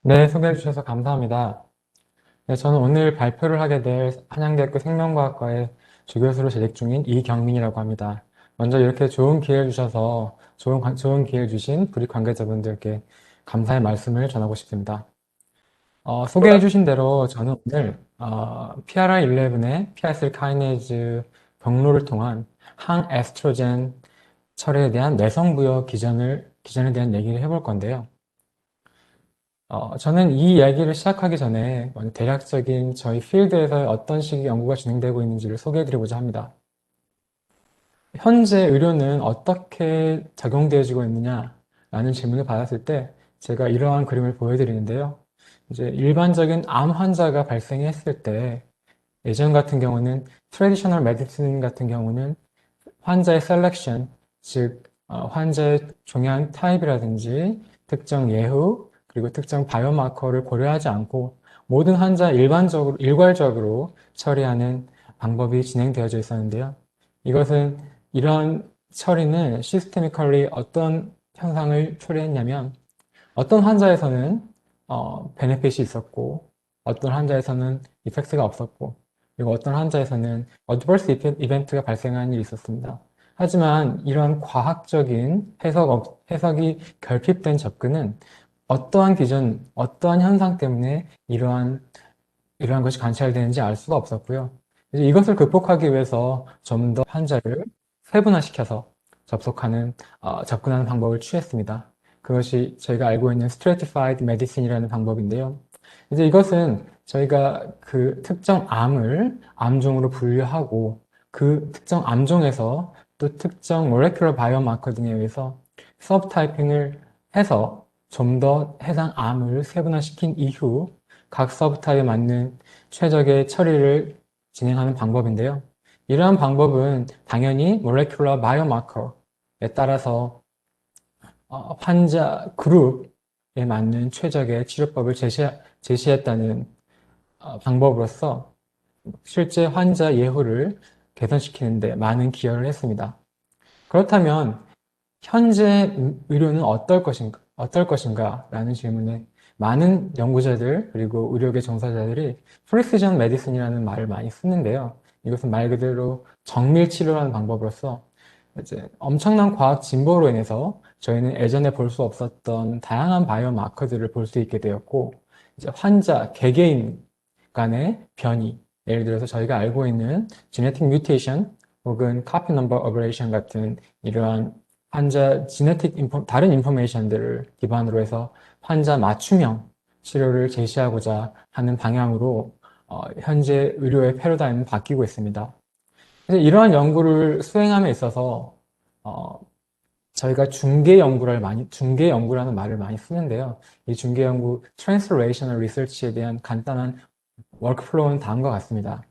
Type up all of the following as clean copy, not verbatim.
네, 소개해 주셔서 감사합니다. 네, 저는 오늘 발표를 하게 될 한양대학교 생명과학과의 주교수로 재직 중인 이경민이라고 합니다. 먼저 이렇게 좋은 기회를 주셔서 좋은 기회를 주신 브릭 관계자분들께 감사의 말씀을 전하고 싶습니다. 소개해 주신 대로 저는 오늘 PRI11의 피아실 카이네이즈 경로를 통한 항에스트로겐 처리에 대한 내성부여 기전에 대한 얘기를 해볼 건데요. 저는 이 이야기를 시작하기 전에 먼저 대략적인 저희 필드에서 어떤 식의 연구가 진행되고 있는지를 소개해드리고자 합니다. 현재 의료는 어떻게 적용되어지고 있느냐라는 질문을 받았을 때 제가 이러한 그림을 보여드리는데요. 이제 일반적인 암 환자가 발생했을 때 예전 같은 경우는 트레디셔널 메디슨 같은 경우는 환자의 셀렉션, 즉 환자의 종양 타입이라든지 특정 예후 그리고 특정 바이오마커를 고려하지 않고 모든 환자 일괄적으로 처리하는 방법이 진행되어져 있었는데요. 이런 처리는 시스테미컬리 어떤 현상을 초래했냐면 어떤 환자에서는 베네핏이 있었고 어떤 환자에서는 이펙트가 없었고 그리고 어떤 환자에서는 어드버스 이벤트가 발생한 일이 있었습니다. 하지만 이런 과학적인 해석이 결핍된 접근은 어떠한 기준, 어떠한 현상 때문에 이러한 것이 관찰되는지 알 수가 없었고요. 이제 이것을 극복하기 위해서 좀 더 환자를 세분화시켜서 접근하는 방법을 취했습니다. 그것이 저희가 알고 있는 Stratified Medicine이라는 방법인데요. 이제 이것은 저희가 그 특정 암을 암종으로 분류하고 그 특정 암종에서 또 특정 모레큘러 바이오마커 등에 의해서 서브타이핑을 해서 좀 더 해당 암을 세분화시킨 이후 각 서브타입에 맞는 최적의 처리를 진행하는 방법인데요. 이러한 방법은 당연히 몰레큘러 바이오마커에 따라서 환자 그룹에 맞는 최적의 치료법을 제시했다는 방법으로서 실제 환자 예후를 개선시키는 데 많은 기여를 했습니다. 그렇다면 현재 의료는 어떨 것인가 라는 질문에 많은 연구자들 그리고 의료계 종사자들이 프리시전 메디슨이라는 말을 많이 쓰는데요. 이것은 말 그대로 정밀 치료라는 방법으로서 이제 엄청난 과학 진보로 인해서 저희는 예전에 볼 수 없었던 다양한 바이오 마커들을 볼 수 있게 되었고 이제 환자 개개인 간의 변이 예를 들어서 저희가 알고 있는 genetic mutation 혹은 copy number aberration 같은 이러한 다른 인포메이션들을 기반으로 해서 환자 맞춤형 치료를 제시하고자 하는 방향으로 현재 의료의 패러다임은 바뀌고 있습니다. 그래서 이러한 연구를 수행함에 있어서 어, 저희가 중개 연구라는 말을 많이 쓰는데요. 이 중개 연구, Translational Research에 대한 간단한 워크플로우는 다음과 같습니다.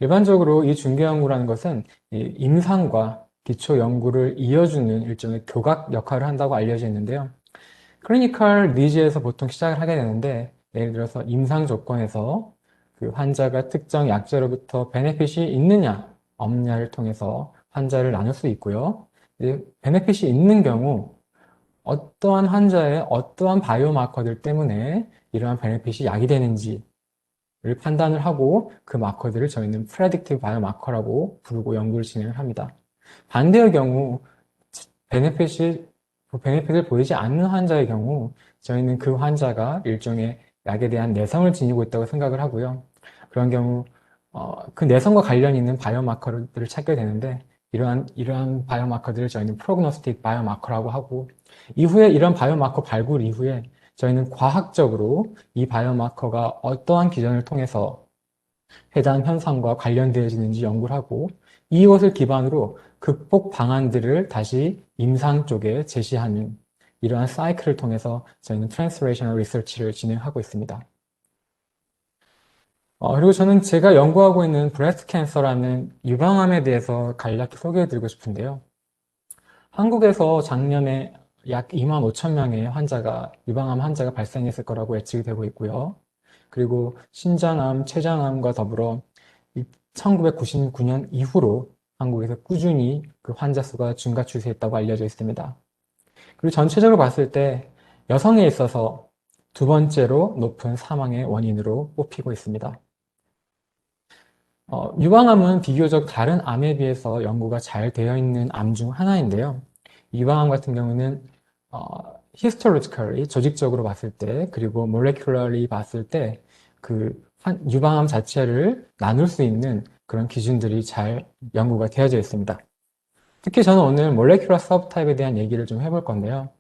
일반적으로 이 중개 연구라는 것은 이 임상과 기초 연구를 이어주는 일종의 교각 역할을 한다고 알려져 있는데요. 클리니컬 니즈에서 보통 시작을 하게 되는데 예를 들어서 임상 조건에서 그 환자가 특정 약제로부터 베네핏이 있느냐 없느냐를 통해서 환자를 나눌 수 있고요. 베네핏이 있는 경우 어떠한 환자의 어떠한 바이오마커들 때문에 이러한 베네핏이 야기되는지 판단을 하고 그 마커들을 저희는 프레딕티브 바이오마커라고 부르고 연구를 진행을 합니다. 반대의 경우 베네핏이 베네핏을 보이지 않는 환자의 경우 저희는 그 환자가 일종의 약에 대한 내성을 지니고 있다고 생각을 하고요. 그런 경우 그 내성과 관련 있는 바이오마커들을 찾게 되는데 이러한 바이오마커들을 저희는 프로그노스틱 바이오마커라고 하고 이후에 이런 바이오마커 발굴 이후에 저희는 과학적으로 이 바이오마커가 어떠한 기전을 통해서 해당 현상과 관련되어지는지 연구를 하고 이것을 기반으로 극복 방안들을 다시 임상 쪽에 제시하는 이러한 사이클을 통해서 저희는 트랜스레이셔널 리서치를 진행하고 있습니다. 그리고 저는 제가 연구하고 있는 브레스트 캔서라는 유방암에 대해서 간략히 소개해드리고 싶은데요. 한국에서 작년에 약 2만 5천 명의 유방암 환자가 발생했을 거라고 예측이 되고 있고요. 그리고 신장암, 췌장암과 더불어 1999년 이후로 한국에서 꾸준히 그 환자 수가 증가 추세에 있다고 알려져 있습니다. 그리고 전체적으로 봤을 때 여성에 있어서 두 번째로 높은 사망의 원인으로 꼽히고 있습니다. 유방암은 비교적 다른 암에 비해서 연구가 잘 되어 있는 암 중 하나인데요. 유방암 같은 경우는 histologically 조직적으로 봤을 때 그리고 molecularly 봤을 때 그 유방암 자체를 나눌 수 있는 그런 기준들이 잘 연구가 되어져 있습니다. 특히 저는 오늘 molecular subtype에 대한 얘기를 좀 해볼 건데요.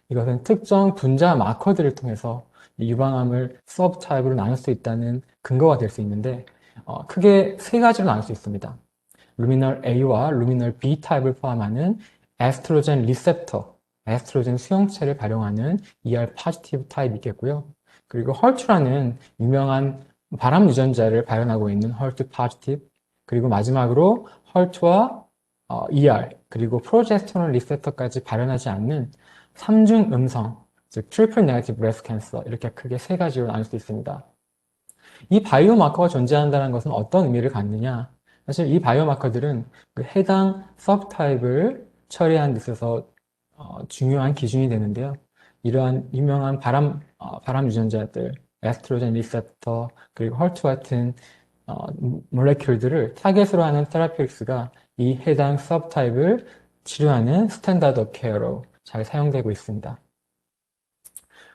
이것은 특정 분자 마커들을 통해서 유방암을 subtype로 나눌 수 있다는 근거가 될 수 있는데 크게 세 가지로 나눌 수 있습니다. 루미널 A와 루미널 B 타입을 포함하는 에스트로겐 리셉터, 에스트로겐 수용체를 발용하는 ER 포지티브 타입이 있겠고요. 그리고 헐투라는 유명한 발암 유전자를 발현하고 있는 헐투 포지티브, 그리고 마지막으로 헐투와 ER, 그리고 프로제스테론 리셉터까지 발현하지 않는 3중 음성, 즉 트리플 네거티브 브레스트 캔서 이렇게 크게 세 가지로 나눌 수 있습니다. 이 바이오마커가 존재한다는 것은 어떤 의미를 갖느냐? 사실 이 바이오마커들은 그 해당 서브타입을 처리하는 데 있어서 중요한 기준이 되는데요. 이러한 유명한 발암 유전자들, 에스트로겐 리셉터, 그리고 헐투 같은 몰레큘들을 타겟으로 하는 테라피우스가 이 해당 서브타입을 치료하는 스탠다드 오브 케어로 잘 사용되고 있습니다.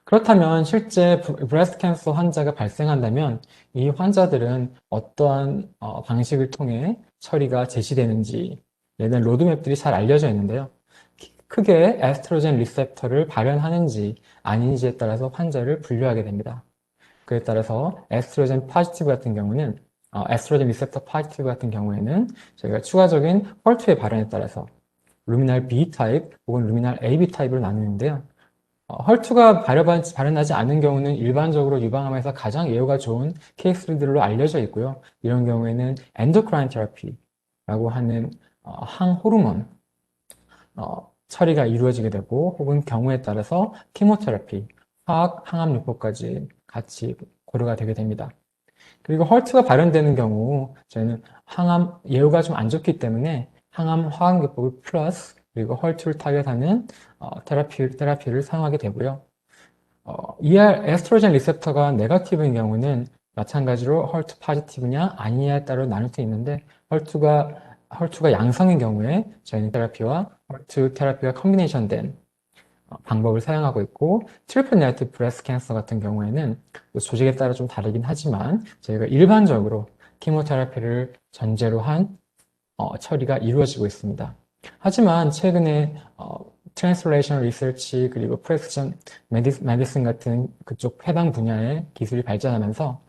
그렇다면 실제 브레스트 캔서 환자가 발생한다면 이 환자들은 어떠한 방식을 통해 처리가 제시되는지에 대한 로드맵들이 잘 알려져 있는데요. 크게 에스트로겐 리셉터를 발현하는지 아닌지에 따라서 환자를 분류하게 됩니다. 그에 따라서 에스트로겐 포지티브 같은 경우는 에스트로겐 리셉터 포지티브 같은 경우에는 저희가 추가적인 헐트의 발현에 따라서 루미날 B 타입 혹은 루미날 AB 타입으로 나누는데요. 헐투가 발현하지 않은 경우는 일반적으로 유방암에서 가장 예후가 좋은 케이스들로 알려져 있고요. 이런 경우에는 엔도크라인 테라피라고 하는 항호르몬 처리가 이루어지게 되고 혹은 경우에 따라서 키모테라피, 화학 항암요법까지 같이 고려가 되게 됩니다. 그리고 헐투가 발현되는 경우 저희는 항암 예후가 좀 안 좋기 때문에 항암 화학요법을 플러스 그리고 헐투를 타겟하는 테라피를 사용하게 되고요. 에스트로겐 리셉터가 네거티브인 경우는 마찬가지로 헐투 포지티브냐 아니냐에 따라 나눌 수 있는데 헐투가 양성인 경우에 저희는 테라피와 헐투 테라피가 컨비네이션 된 방법을 사용하고 있고 트리플 네거티브 브레스트 캔서 같은 경우에는 조직에 따라 좀 다르긴 하지만 저희가 일반적으로 키모테라피를 전제로 한 처리가 이루어지고 있습니다. 하지만 최근에 트랜스레이션 리서치 그리고 프레시전 메디슨 같은 그쪽 해당 분야의 기술이 발전하면서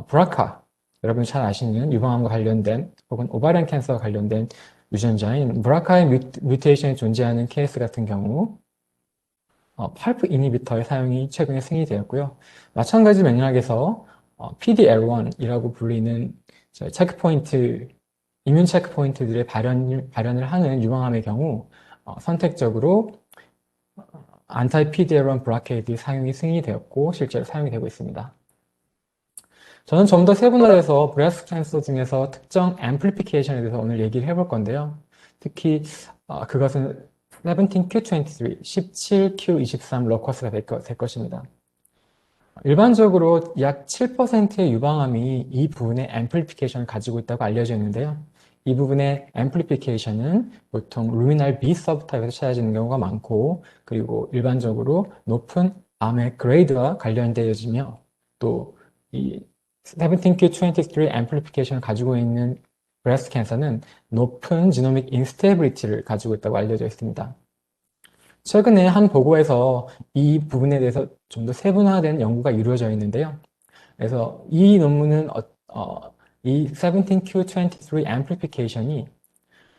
브라카 여러분이 잘 아시는 유방암과 관련된 혹은 오바리언 캔서와 관련된 유전자인 브라카의 뮤테이션이 존재하는 케이스 같은 경우 팔프 이니비터의 사용이 최근에 승인이 되었고요. 마찬가지 맥락에서 PDL1이라고 불리는 체크포인트 이뮨 체크포인트들의 발현을 하는 유방암의 경우 선택적으로 안타이 PD-L1 블라케이드 사용이 승인이 되었고 실제로 사용이 되고 있습니다. 저는 좀 더 세분화돼서 브레스트 캔서 중에서 특정 앰플리피케이션에 대해서 오늘 얘기를 해볼 건데요. 특히 그것은 17q23, 17q23 로커스가 될 것입니다. 일반적으로 약 7%의 유방암이 이 부분의 앰플리피케이션을 가지고 있다고 알려져 있는데요. 이 부분의 앰플리피케이션은 보통 루미날 B 서브타입에서 찾아지는 경우가 많고 그리고 일반적으로 높은 암의 그레이드와 관련되어지며 또 이 17q23 앰플리피케이션을 가지고 있는 브레스트 캔서는 높은 지노믹 인스테빌리티를 가지고 있다고 알려져 있습니다. 최근에 한 보고에서 이 부분에 대해서 좀 더 세분화된 연구가 이루어져 있는데요. 그래서 이 논문은 이 17q23 amplification이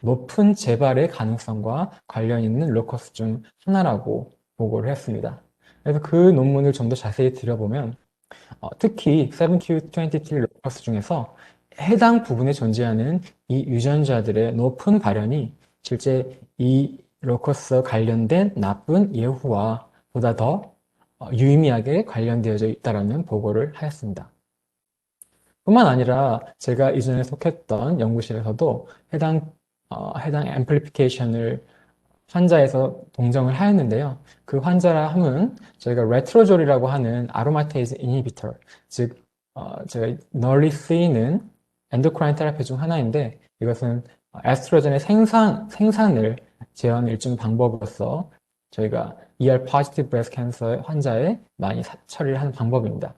높은 재발의 가능성과 관련 있는 로커스 중 하나라고 보고를 했습니다. 그래서 그 논문을 좀 더 자세히 들여보면 특히 7q23 로커스 중에서 해당 부분에 존재하는 이 유전자들의 높은 발현이 실제 이 로커스 관련된 나쁜 예후와 보다 더 유의미하게 관련되어져 있다는 보고를 하였습니다. 뿐만 아니라 제가 이전에 속했던 연구실에서도 해당 앰플리피케이션을 환자에서 동정을 하였는데요. 그 환자라 함은 저희가 레트로졸이라고 하는 아로마테이즈 이니비터, 즉 제가 널리 쓰이는 엔도크라인 테라피 중 하나인데 이것은 에스트로겐의 생산을 제어하는 일종 방법으로서 저희가 ER positive breast cancer 환자에 많이 처리를 하는 방법입니다.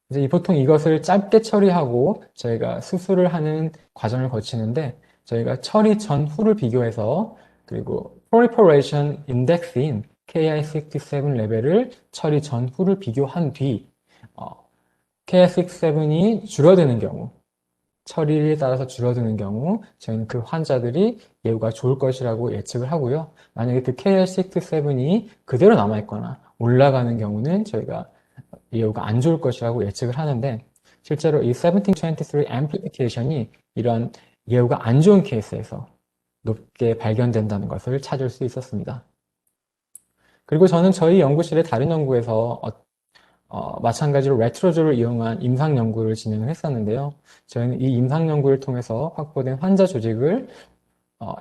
이제 보통 이것을 짧게 처리하고 저희가 수술을 하는 과정을 거치는데 저희가 처리 전후를 비교해서 그리고 proliferation index인 Ki67 레벨을 처리 전후를 비교한 뒤 Ki67이 줄어드는 경우 처리에 따라서 줄어드는 경우 저희는 그 환자들이 예후가 좋을 것이라고 예측을 하고요. 만약에 그 Ki67이 그대로 남아있거나 올라가는 경우는 저희가 예후가 안 좋을 것이라고 예측을 하는데 실제로 이 1723 amplification이 이런 예후가 안 좋은 케이스에서 높게 발견된다는 것을 찾을 수 있었습니다. 그리고 저는 저희 연구실의 다른 연구에서 마찬가지로 레트로졸을 이용한 임상 연구를 진행을 했었는데요. 저희는 이 임상 연구를 통해서 확보된 환자 조직을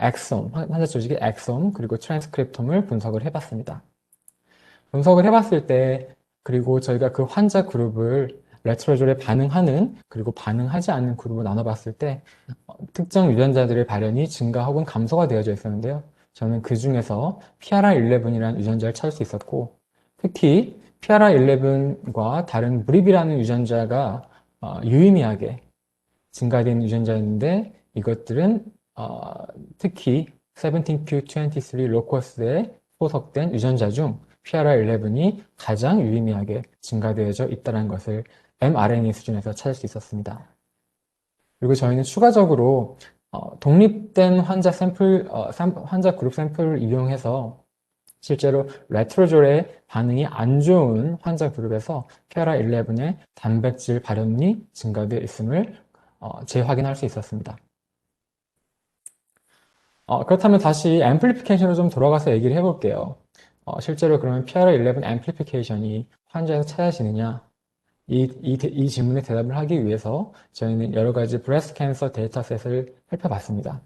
엑솜, 환자 조직의 엑솜 그리고 트랜스크립톰을 분석을 해봤습니다. 분석을 해봤을 때 그리고 저희가 그 환자 그룹을 레트로졸에 반응하는 그리고 반응하지 않는 그룹으로 나눠봤을 때 특정 유전자들의 발현이 증가 혹은 감소가 되어져 있었는데요. 저는 그 중에서 PRR11이라는 유전자를 찾을 수 있었고 특히 PRR11과 다른 브립이라는 유전자가 유의미하게 증가된 유전자였는데 이것들은 특히 17q23 로커스에 소속된 유전자 중 PRR11이 가장 유의미하게 증가되어져 있다는 것을 mRNA 수준에서 찾을 수 있었습니다. 그리고 저희는 추가적으로 독립된 환자 환자 그룹 샘플을 이용해서 실제로 레트로졸의 반응이 안 좋은 환자 그룹에서 PRR11의 단백질 발현이 증가되어 있음을 재확인할 수 있었습니다. 그렇다면 다시 앰플리피케이션으로 좀 돌아가서 얘기를 해볼게요. 실제로 그러면 PRR11 앰플리피케이션이 환자에서 찾아지느냐? 이 질문에 대답을 하기 위해서 저희는 여러 가지 브레스트 캔서 데이터셋을 살펴봤습니다.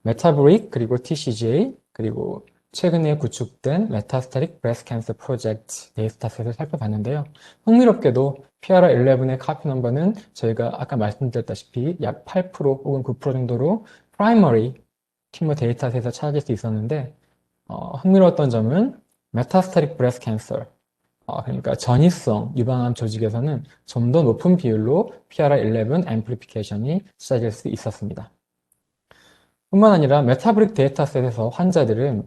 메타브릭, 그리고 TCGA, 그리고 최근에 구축된 메타스타틱 브레스트 캔서 프로젝트 데이터셋을 살펴봤는데요. 흥미롭게도 PRR11의 카피 넘버는 저희가 아까 말씀드렸다시피 약 8% 혹은 9% 정도로 프라이머리 튜머 데이터셋에서 찾을 수 있었는데 흥미로웠던 점은 메타스타틱 브레스트 캔서 그러니까 전이성 유방암 조직에서는 좀 더 높은 비율로 PRR11 앰플리피케이션이 찾아질 수 있었습니다. 뿐만 아니라 메타브릭 데이터셋에서 환자들은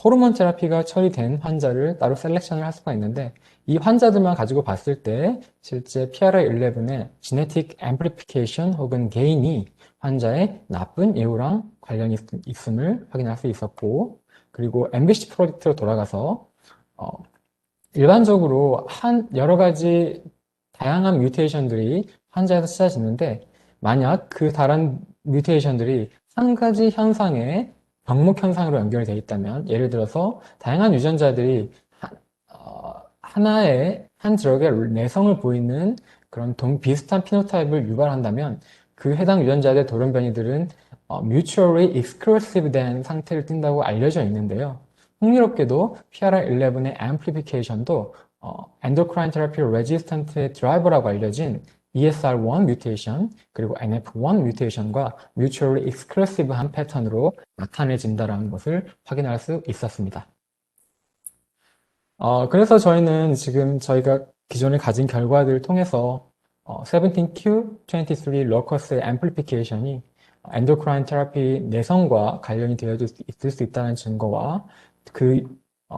호르몬 테라피가 처리된 환자를 따로 셀렉션을 할 수가 있는데 이 환자들만 가지고 봤을 때 실제 PRR11의 지네틱 앰플리피케이션 혹은 게인이 환자의 나쁜 예후랑 관련이 있음을 확인할 수 있었고 그리고 MBC 프로젝트로 돌아가서 일반적으로 여러 가지 다양한 뮤테이션들이 환자에서 찾아지는데 만약 그 다른 뮤테이션들이 한 가지 현상의 병목 현상으로 연결되어 있다면 예를 들어서 다양한 유전자들이 하나의 한 드럭의 내성을 보이는 그런 비슷한 피노타입을 유발한다면 그 해당 유전자의 돌연변이들은 mutually exclusive 된 상태를 띈다고 알려져 있는데요. 흥미롭게도 PRR11의 amplification도 endocrine therapy resistant의 드라이버라고 알려진 ESR1 뮤테이션 그리고 NF1 뮤테이션과 mutually exclusive한 패턴으로 나타내진다는 것을 확인할 수 있었습니다. 그래서 저희는 지금 저희가 기존에 가진 결과들을 통해서 17q23 로커스의 amplification이 엔도크라인 테라피 내성과 관련이 되어 있을 수 있다는 증거와 그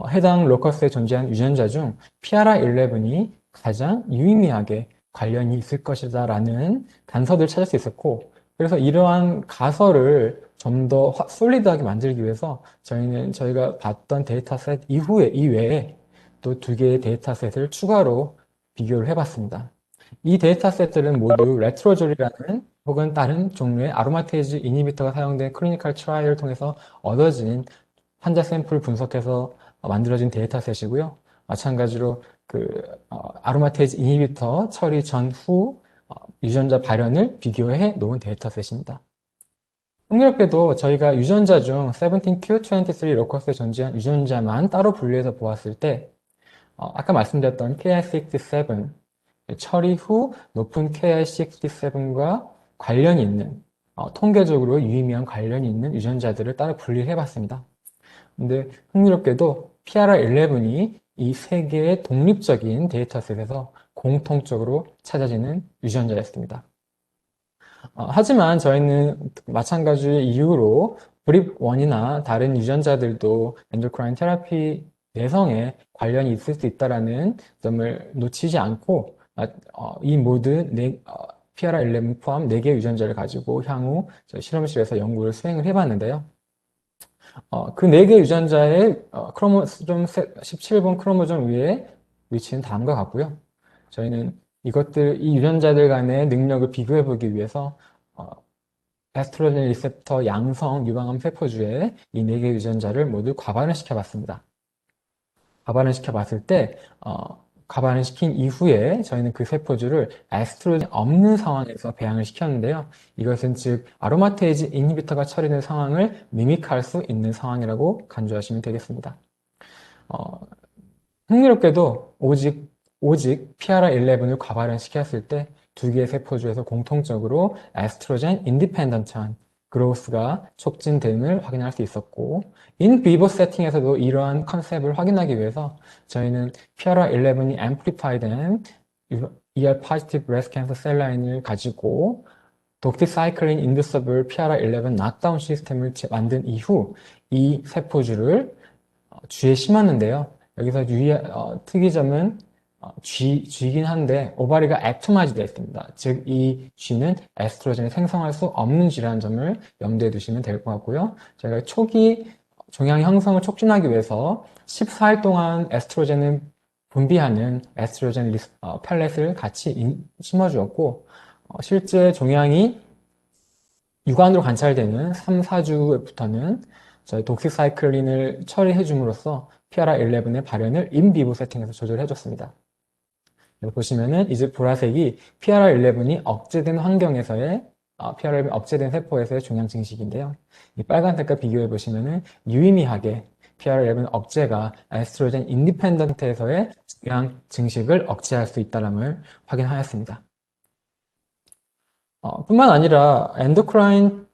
해당 로커스에 존재하는 유전자 중 PRR11이 가장 유의미하게 관련이 있을 것이다 라는 단서들을 찾을 수 있었고 그래서 이러한 가설을 좀 더 솔리드하게 만들기 위해서 저희는 저희가 봤던 데이터셋 이외에 또 두 개의 데이터셋을 추가로 비교를 해봤습니다. 이 데이터셋들은 모두 레트로졸이라는 혹은 다른 종류의 아로마테이즈 이니비터가 사용된 클리니컬 트라이얼을 통해서 얻어진 환자 샘플을 분석해서 만들어진 데이터셋이고요. 마찬가지로 아로마테이즈 이니비터 처리 전후 유전자 발현을 비교해 놓은 데이터셋입니다. 흥미롭게도 저희가 유전자 중 17q23 로커스에 존재한 유전자만 따로 분리해서 보았을 때 아까 말씀드렸던 Ki67 처리 후 높은 Ki67과 관련이 있는 통계적으로 유의미한 관련이 있는 유전자들을 따로 분리해 봤습니다. 근데 흥미롭게도 PRR11이 이 세 개의 독립적인 데이터셋에서 공통적으로 찾아지는 유전자였습니다. 하지만 저희는 마찬가지 이유로 브립1이나 다른 유전자들도 엔도크라인 테라피 내성에 관련이 있을 수 있다는 점을 놓치지 않고 이 모든 PRR11 포함 4개 유전자를 가지고 향후 실험실에서 연구를 수행을 해봤는데요. 그 4개 유전자의 크로모좀 17번 크로모점 위에 위치는 다음과 같고요. 저희는 이 유전자들 간의 능력을 비교해 보기 위해서 에스트로겐 리셉터 양성 유방암 세포주에 이 4개 유전자를 모두 과반을 시켜봤습니다. 과반을 시켜봤을 때 과반을 시킨 이후에 저희는 그 세포주를 에스트로겐 없는 상황에서 배양을 시켰는데요. 이것은 즉 아로마테이즈 인히비터가 처리된 상황을 미믹할 수 있는 상황이라고 간주하시면 되겠습니다. 흥미롭게도 오직 PRR11을 과반을 시켰을 때 두 개의 세포주에서 공통적으로 에스트로겐 인디펜던트한 그로스가 촉진됨을 확인할 수 있었고 인 비보 세팅에서도 이러한 컨셉을 확인하기 위해서 저희는 PRR11이 앰플리파이된 ER positive breast cancer 셀 라인을 가지고 독시사이클린 인듀서블 PRR11 락다운 시스템을 만든 이후 이 세포주를 쥐에 심었는데요. 여기서 특이점은 쥐긴 한데 오바리가 액토마이즈 되어 있습니다. 즉 이 쥐는 에스트로겐을 생성할 수 없는 쥐라는 점을 염두에 두시면 될 것 같고요. 저희가 초기 종양 형성을 촉진하기 위해서 14일 동안 에스트로겐을 분비하는 에스트로겐 펠렛을 같이 심어주었고 실제 종양이 육안으로 관찰되는 3, 4주부터는 저희 독시사이클린을 처리해 줌으로써 PRR11의 발현을 인비보 세팅에서 조절해 줬습니다. 보시면은 이제 보라색이 PRR11이 억제된 환경에서의 PRR11 억제된 세포에서의 종양 증식인데요. 이 빨간색과 비교해 보시면은 유의미하게 PRR11 억제가 에스트로겐 인디펜던트에서의 종양 증식을 억제할 수 있다는 걸 확인하였습니다. 뿐만 아니라 엔도크라인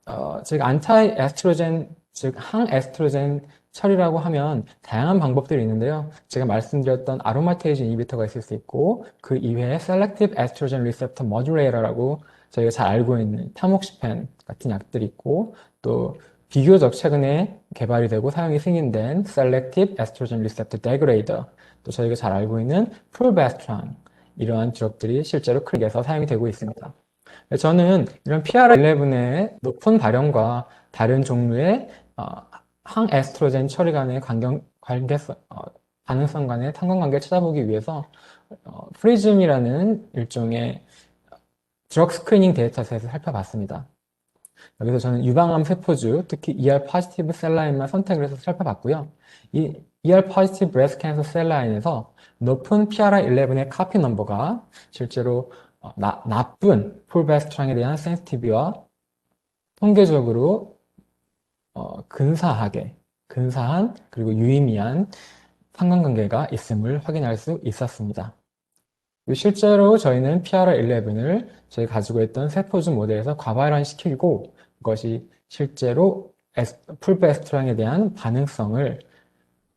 즉 안타이 에스트로겐 즉 항에스트로겐 처리라고 하면 다양한 방법들이 있는데요. 제가 말씀드렸던 아로마테이즈 이니비터가 있을 수 있고 그 이외에 셀렉티브 에스트로겐 리셉터 모듈레이터라고 저희가 잘 알고 있는 타목시펜 같은 약들이 있고 또 비교적 최근에 개발이 되고 사용이 승인된 셀렉티브 에스트로겐 리셉터 데그레이더 또 저희가 잘 알고 있는 풀베스트랑 이러한 드럭들이 실제로 클릭에서 사용이 되고 있습니다. 저는 이런 PR11의 높은 발현과 다른 종류의 항에스트로겐 처리 간의 가능성 간의 상관관계를 찾아보기 위해서 프리즘이라는 일종의 드럭 스크리닝 데이터셋을 살펴봤습니다. 여기서 저는 유방암 세포주, 특히 ER 포지티브 셀 라인만 선택을 해서 살펴봤고요. 이 ER 포지티브 브레스트 캔서 셀 라인에서 높은 PRR11의 카피 넘버가 실제로 나쁜 풀베스트랑에 대한 센시티비와 통계적으로 근사한 그리고 유의미한 상관관계가 있음을 확인할 수 있었습니다. 실제로 저희는 PRR11을 저희 가지고 있던 세포주 모델에서 과발환시키고 그것이 실제로 풀베스트랑에 대한 반응성을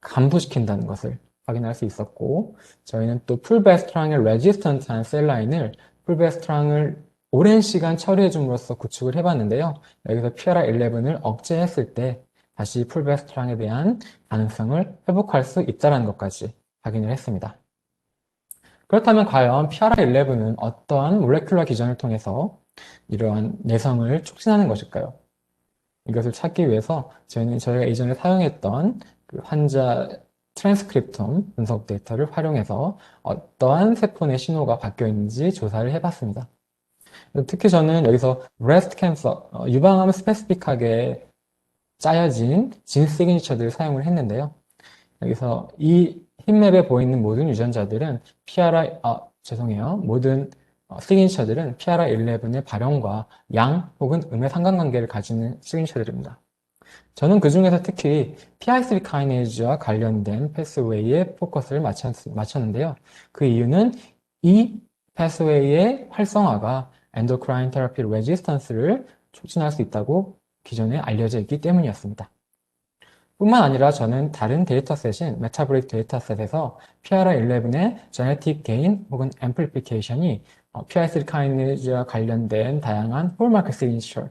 감소시킨다는 것을 확인할 수 있었고 저희는 또 풀베스트랑의 레지스턴트한 셀라인을 풀베스트랑을 오랜 시간 처리해 줌으로써 구축을 해봤는데요. 여기서 PRR11을 억제했을 때 다시 풀베스트랑에 대한 가능성을 회복할 수 있다는 것까지 확인을 했습니다. 그렇다면 과연 PRR11은 어떠한 몰레큘러 기전을 통해서 이러한 내성을 촉진하는 것일까요? 이것을 찾기 위해서 저희가 이전에 사용했던 그 환자 트랜스크립톰 분석 데이터를 활용해서 어떠한 세포 내 신호가 바뀌어 있는지 조사를 해봤습니다. 특히 저는 여기서 브레스트 캔서, 유방암 스페시픽하게 짜여진 진 시그니처들을 사용을 했는데요. 여기서 이 힙맵에 보이는 모든 유전자들은 모든 시그니처들은 PRR11의 발현과 양 혹은 음의 상관관계를 가지는 시그니처들입니다. 저는 그 중에서 특히 PI3 카이네이즈와 관련된 패스웨이에 포커스를 맞췄는데요. 그 이유는 이 패스웨이의 활성화가 엔도크라인 테라피 레지스턴스를 촉진할 수 있다고 기존에 알려져 있기 때문이었습니다. 뿐만 아니라 저는 다른 데이터셋인 메타보릭 데이터셋에서 PRR11의 제네틱 게인 혹은 앰플리피케이션이 PI3 카이네이즈와 관련된 다양한 홀마크 시그니처,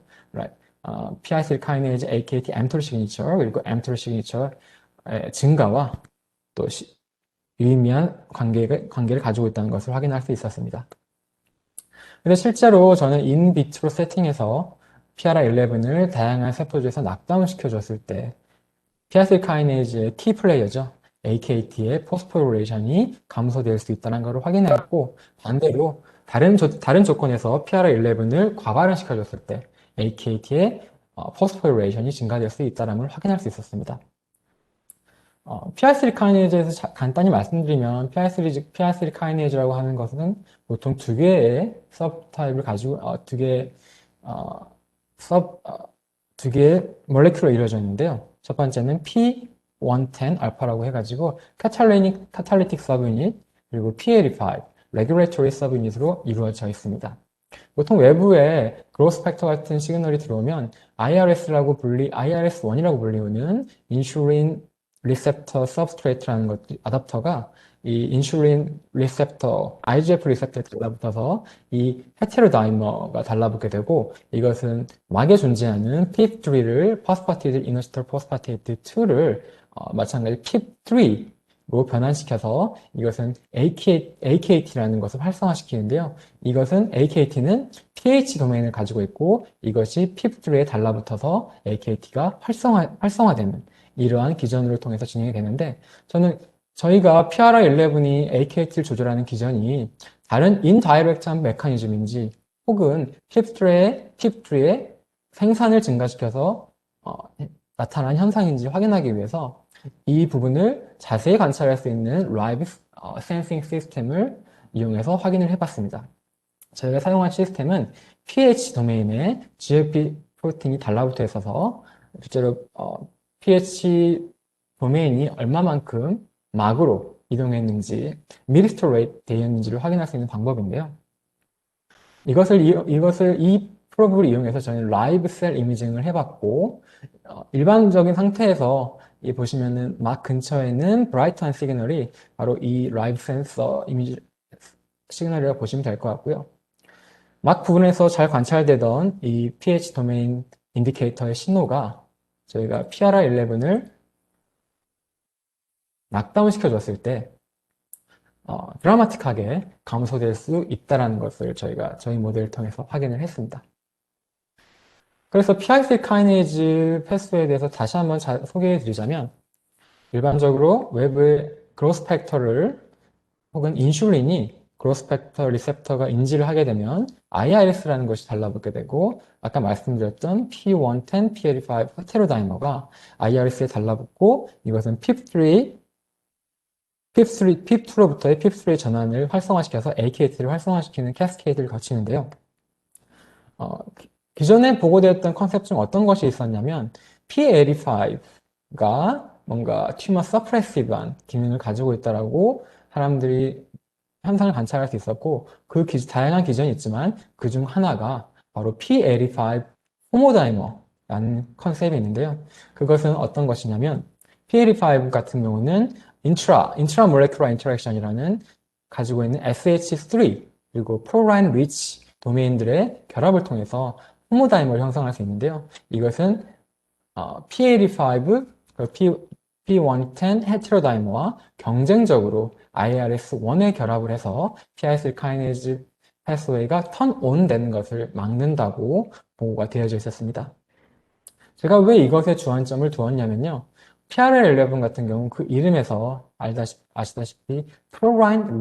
PI3 카이네이즈 AKT mTOR 시그니처 그리고 mTOR 시그니처 증가와 또 유의미한 관계를 가지고 있다는 것을 확인할 수 있었습니다. 근데 실제로 저는 인비트로 세팅에서 PRR11을 다양한 세포주에서 낙다운 시켜줬을 때 PI3 카이네이즈의 키 플레이어죠. AKT의 포스포리레이션이 감소될 수 있다는 것을 확인했고 반대로 다른 조건에서 PRR11을 과발현 시켜줬을 때 AKT의 포스포리레이션이 증가될 수 있다는 걸 확인할 수 있었습니다. PI3 카이네이즈에서 간단히 말씀드리면 PI3 카이네이즈라고 하는 것은 보통 두 개의 서브타입을 가지고 어, 서, 어, 두 개의 몰레큘로 이루어져 있는데요. 첫 번째는 P110 알파라고 해가지고 카탈리틱 서브유닛 그리고 P85 레귤레토리 서브유닛으로 이루어져 있습니다. 보통 외부에 그로스 팩터 같은 시그널이 들어오면 IRS1이라고 불리우는 인슐린 리셉터 서브스트레이트라는 것, 아답터가 이 인슐린 리셉터, IGF 리셉터에 달라붙어서 이 헤테로다이머가 달라붙게 되고 이것은 막에 존재하는 PIP3를 포스파티딜 이너시털 포스파테이트 2를 마찬가지 PIP3로 변환시켜서 이것은 AKT라는 것을 활성화시키는데요. 이것은 AKT는 pH 도메인을 가지고 있고 이것이 PIP3에 달라붙어서 AKT가 활성화되는 이러한 기전을 통해서 진행이 되는데 저희가 PRR11이 AKT를 조절하는 기전이 다른 인다이렉트한 메커니즘인지 혹은 PIP3의 생산을 증가시켜서 나타난 현상인지 확인하기 위해서 이 부분을 자세히 관찰할 수 있는 라이브 센싱 시스템을 이용해서 확인을 해봤습니다. 저희가 사용한 시스템은 pH 도메인에 GLP 프로틴이 달라붙어 있어서 실제로 pH 도메인이 얼마만큼 막으로 이동했는지 미리스토 레이트 되어 있는지를 확인할 수 있는 방법인데요. 이 프로브를 이용해서 저희는 라이브 셀 이미징을 해봤고 일반적인 상태에서 보시면은 막 근처에는 브라이트한 시그널이 바로 이 라이브 센서 이미지 시그널이라고 보시면 될 것 같고요. 막 부분에서 잘 관찰되던 이 pH 도메인 인디케이터의 신호가 저희가 PRR11을 낙다운 시켜줬을 때 드라마틱하게 감소될 수 있다는 것을 저희 모델을 통해서 확인을 했습니다. 그래서 PI3 카이네이즈 패스웨이에 대해서 다시 한번 소개해 드리자면 일반적으로 외부의 그로스 팩터를 혹은 인슐린이 그로스 팩터 리셉터가 인지를 하게 되면 IRS라는 것이 달라붙게 되고 아까 말씀드렸던 P110, P85 헤테로다이머가 IRS에 달라붙고 이것은 PIP2로부터의 PIP3 전환을 활성화시켜서 AKT를 활성화시키는 캐스케이드를 거치는데요. 기존에 보고되었던 컨셉 중 어떤 것이 있었냐면 P85가 뭔가 튜머 서프레시브한 기능을 가지고 있다라고 사람들이 현상을 관찰할 수 있었고 다양한 기전이 있지만 그 중 하나가 바로 P85 호모다이머라는 컨셉이 있는데요. 그것은 어떤 것이냐면 P85 같은 경우는 인트라몰레큘러 인터랙션이라는 가지고 있는 SH3 그리고 프로라인 리치 도메인들의 결합을 통해서 호모다이머를 형성할 수 있는데요. 이것은 P85, P110 헤테로다이머와 경쟁적으로 IRS1에 결합을 해서 PI3 카이네이즈 패스웨이가 턴온 되는 것을 막는다고 보고가 되어져 있었습니다. 제가 왜 이것에 주안점을 두었냐면요. PRL11 같은 경우 그 이름에서 아시다시피 프로라인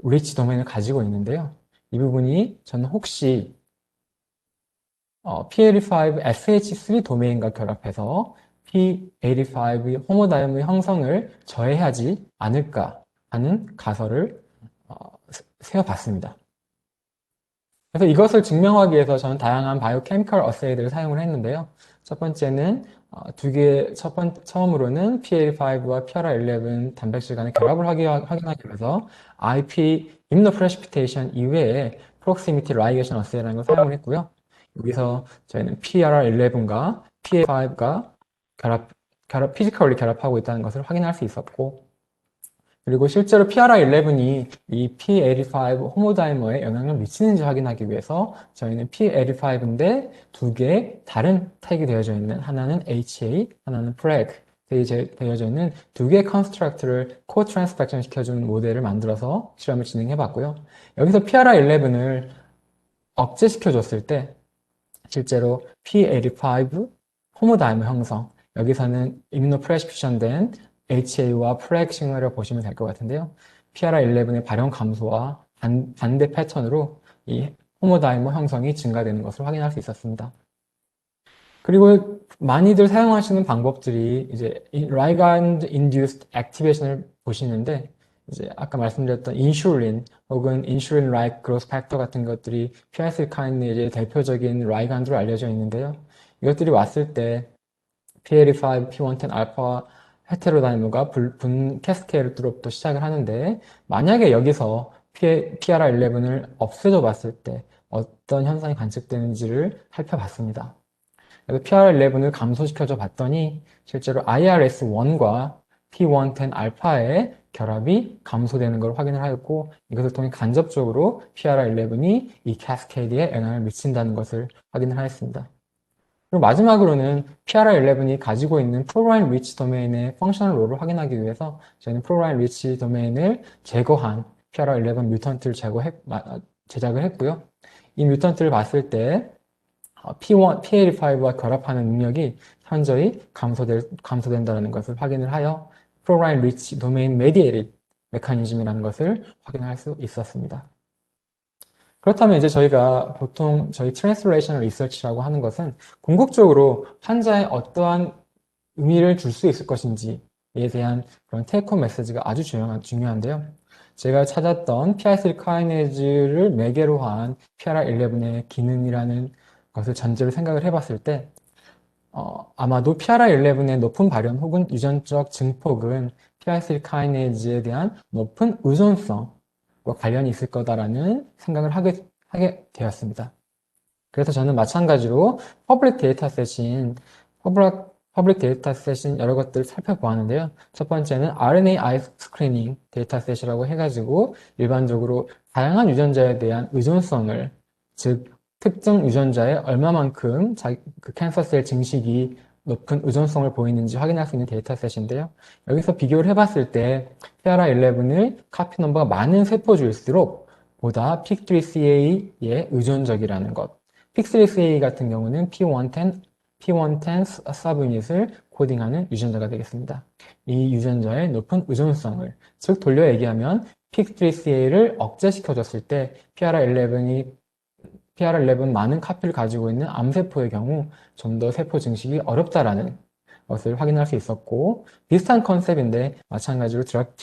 리치 도메인을 가지고 있는데요. 이 부분이 저는 혹시 P85 SH3 도메인과 결합해서 P85 호모다이머 형성을 저해하지 않을까 하는 가설을 세워봤습니다. 그래서 이것을 증명하기 위해서 저는 다양한 바이오케미컬 어세이들을 사용을 했는데요. 첫 번째는 처음으로는 PA5와 PRR11 단백질 간의 결합을 확인하기 위해서 IP immunoprecipitation 이외에 proximity ligation assay라는 걸 사용을 했고요. 여기서 저희는 PRR11과 PA5가 피지컬리 결합하고 있다는 것을 확인할 수 있었고, 그리고 실제로 PRR11이 이 P85 호모다이머에 영향을 미치는지 확인하기 위해서 저희는 P85인데 두 개의 다른 태그이 되어져 있는, 하나는 HA, 하나는 PREG 되어져 있는 두 개의 컨스트럭트를 코-트랜스펙션 시켜주는 모델을 만들어서 실험을 진행해 봤고요. 여기서 PRR11을 억제시켜줬을 때 실제로 P85 호모다이머 형성, 여기서는 이뮤노프레시피션 된 HA와 프렉 시그널을 보시면 될 것 같은데요. PRR11의 발현 감소와 반대 패턴으로 이 호모다이머 형성이 증가되는 것을 확인할 수 있었습니다. 그리고 많이들 사용하시는 방법들이 이제 ligand induced activation을 보시는데, 이제 아까 말씀드렸던 인슐린 혹은 인슐린 like growth factor 같은 것들이 PI3 카이네이즈의 대표적인 라이간드로 알려져 있는데요. 이것들이 왔을 때 PLE5, P110 알파 헤테로다이머가 분 캐스케이드로부터 시작을 하는데, 만약에 여기서 PRR11을 없애줘 봤을 때 어떤 현상이 관측되는지를 살펴봤습니다. 그래서 PRR11을 감소시켜줘 봤더니 실제로 IRS1과 P110 알파의 결합이 감소되는 걸 확인을 하였고, 이것을 통해 간접적으로 PRR11이 이 캐스케이드에 영향을 미친다는 것을 확인을 하였습니다. 그리고 마지막으로는 PRR11이 가지고 있는 프로라인 리치 도메인의 펑셔널 롤을 확인하기 위해서 저희는 프로라인 리치 도메인을 제거한 PRR11 뮤턴트를 제작을 했고요. 이 뮤턴트를 봤을 때 P85와 결합하는 능력이 현저히 감소된다는 것을 확인을 하여 프로라인 리치 도메인 메디에이티드 메커니즘이라는 것을 확인할 수 있었습니다. 그렇다면 이제 저희가 보통 저희 트랜스레이셔널 리서치라고 하는 것은 궁극적으로 환자에 어떠한 의미를 줄 수 있을 것인지에 대한 그런 테이크홈 메시지가 아주 중요한데요. 제가 찾았던 PI3 카이네즈를 매개로 한 PRR11의 기능이라는 것을 전제로 생각을 해봤을 때, 아마도 PRR11의 높은 발현 혹은 유전적 증폭은 PI3 카이네즈에 대한 높은 의존성과 관련이 있을 거다라는 생각을 하게 되었습니다. 그래서 저는 마찬가지로 퍼블릭 데이터셋인 여러 것들을 살펴보았는데요. 첫 번째는 RNA-i 스크리닝 데이터셋이라고 해가지고 일반적으로 다양한 유전자에 대한 의존성을, 즉 특정 유전자에 얼마만큼 그 캔서셀 증식이 높은 의존성을 보이는지 확인할 수 있는 데이터셋인데요. 여기서 비교를 해봤을 때 PRR11의 카피 넘버가 많은 세포주일수록 보다 PIK3CA에 의존적이라는 것. PIK3CA 같은 경우는 P110 서브유닛을 코딩하는 유전자가 되겠습니다. 이 유전자의 높은 의존성을, 즉 돌려 얘기하면 PIK3CA를 억제시켜줬을 때 PRR11 많은 카피를 가지고 있는 암세포의 경우 좀 더 세포 증식이 어렵다라는 것을 확인할 수 있었고, 비슷한 컨셉인데 마찬가지로 드럭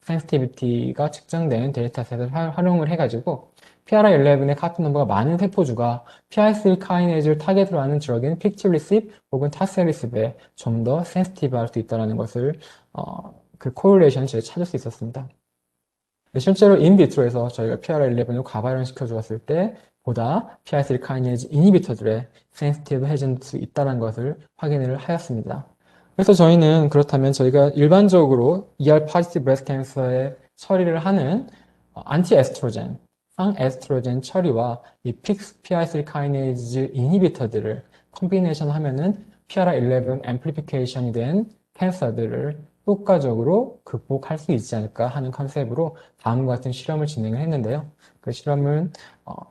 센시티비티가 측정되는 데이터셋을 활용을 해가지고 PRR11의 카피 넘버가 많은 세포주가 PI3 카이네이즈를 타겟으로 하는 드럭인 픽틸리습 혹은 타셀리습에 좀 더 센시티브할 수 있다는 것을 그 코릴레이션을 제가 찾을 수 있었습니다. 실제로 인비트로에서 저희가 PRR11을 과발현시켜 주었을 때 보다 PI3 카이네이즈 이니비터들의 센시티브해질 수 있다는 것을 확인을 하였습니다. 그래서 저희는 그렇다면 저희가 일반적으로 ER 포지티브 브레스트 캔서에 처리를 하는 안티 에스트로젠, 항에스트로젠 처리와 이 PI3 카이네이즈 이니비터들을 컴비네이션 하면은 PRR11 앰플리피케이션이 된 캔서들을 효과적으로 극복할 수 있지 않을까 하는 컨셉으로 다음과 같은 실험을 진행을 했는데요. 그 실험은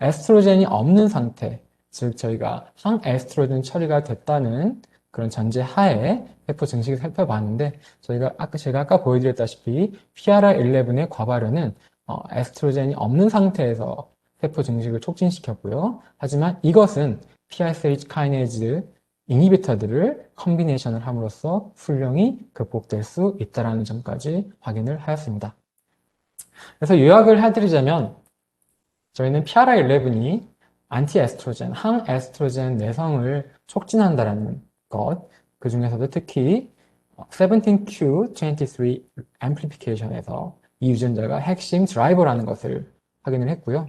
에스트로겐이 없는 상태, 즉 저희가 항에스트로겐 처리가 됐다는 그런 전제 하에 세포 증식을 살펴봤는데, 제가 아까 보여드렸다시피 PRR11의 과발현은 에스트로겐이 없는 상태에서 세포 증식을 촉진시켰고요. 하지만 이것은 PI3 카이네이즈 이니비터들을 컨비네이션을 함으로써 훈령이 극복될 수 있다는 점까지 확인을 하였습니다. 그래서 요약을 해드리자면 저희는 PRI11이 안티에스트로겐, 항에스트로겐 내성을 촉진한다는 것, 그 중에서도 특히 17q23 앰플리피케이션에서 이 유전자가 핵심 드라이버라는 것을 확인을 했고요.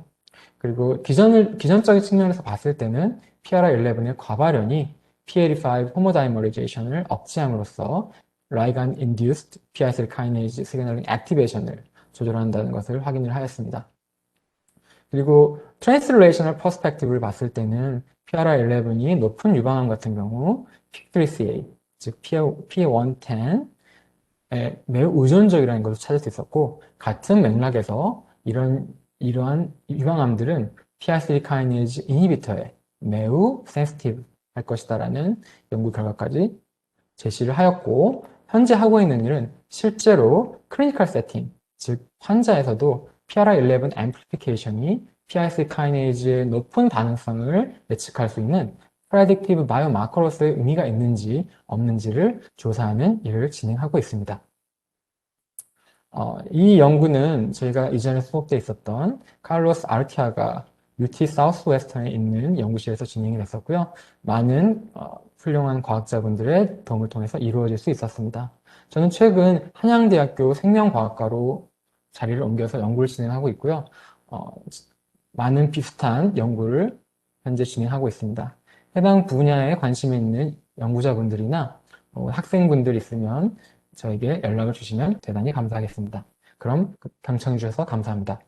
그리고 기전적인 측면에서 봤을 때는 PRI11의 과발현이 PAD5 호모다이머리제이션을 억제함으로써 라이간 인듀스드 PI3 카이네이즈 시그널링 액티베이션을 조절한다는 것을 확인을 하였습니다. 그리고 트랜스레이셔널 퍼스펙티브를 봤을 때는 PRI11이 높은 유방암 같은 경우 PIK3CA, 즉 PA110에 매우 의존적이라는 것을 찾을 수 있었고, 같은 맥락에서 이러한 유방암들은 PI3 카이네이즈 이니비터에 매우 센시티브 할 것이다라는 연구 결과까지 제시를 하였고, 현재 하고 있는 일은 실제로 클리니컬 세팅, 즉 환자에서도 PRI11 앰플리피케이션이 PI3 카이네이즈의 높은 반응성을 예측할 수 있는 프레딕티브 바이오마커로서의 의미가 있는지 없는지를 조사하는 일을 진행하고 있습니다. 이 연구는 저희가 이전에 수업돼 있었던 카를로스 아르티아가 UT 사우스웨스턴에 있는 연구실에서 진행이 됐었고요. 많은 훌륭한 과학자분들의 도움을 통해서 이루어질 수 있었습니다. 저는 최근 한양대학교 생명과학과로 자리를 옮겨서 연구를 진행하고 있고요. 많은 비슷한 연구를 현재 진행하고 있습니다. 해당 분야에 관심이 있는 연구자분들이나 학생분들 있으면 저에게 연락을 주시면 대단히 감사하겠습니다. 그럼 경청해 주셔서 감사합니다.